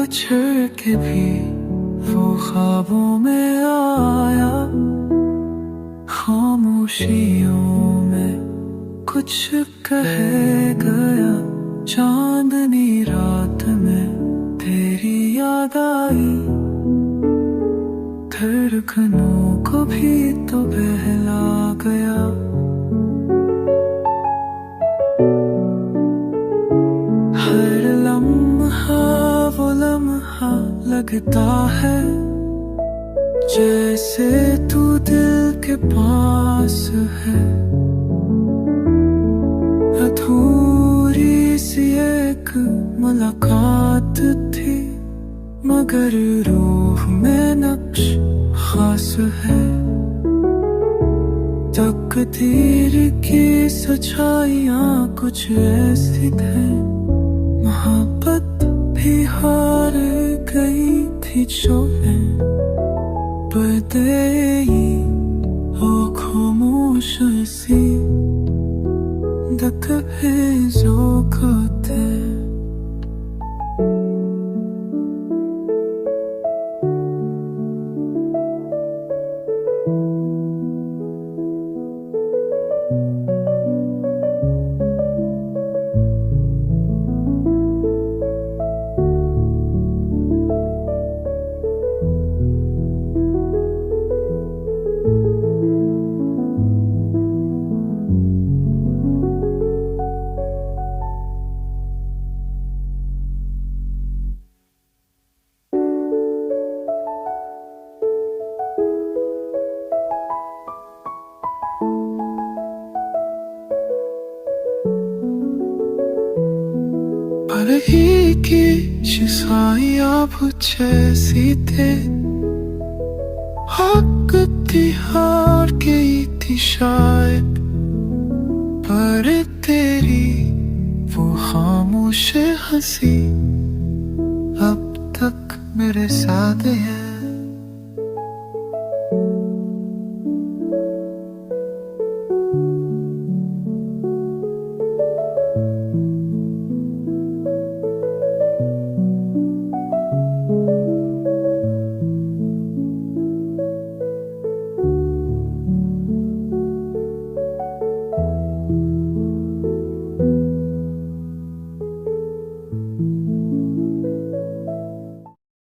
बिछड़ के भी वो ख्वाबों में आया, खामोशियों में कुछ कह गया। चांदनी रात में तेरी याद आई, धड़कनों को भी तो बहला गया। हर लम्हा वो लम्हा लगता है जैसे तू दिल के पास है। अधूरी सी एक मुलाकात थी, मगर रूह में नक्श खास है। तकदीर की सच्चाइयां कुछ ऐसी थी, मोहब्बत भी हार गई थी जो है। पर्दे वो खामोश सी दक जो कहते। पर ही की शिसाइयां जैसी थे, हक थी हार गई थी शायद। पर तेरी वो खामोश हंसी अब तक मेरे साथ है।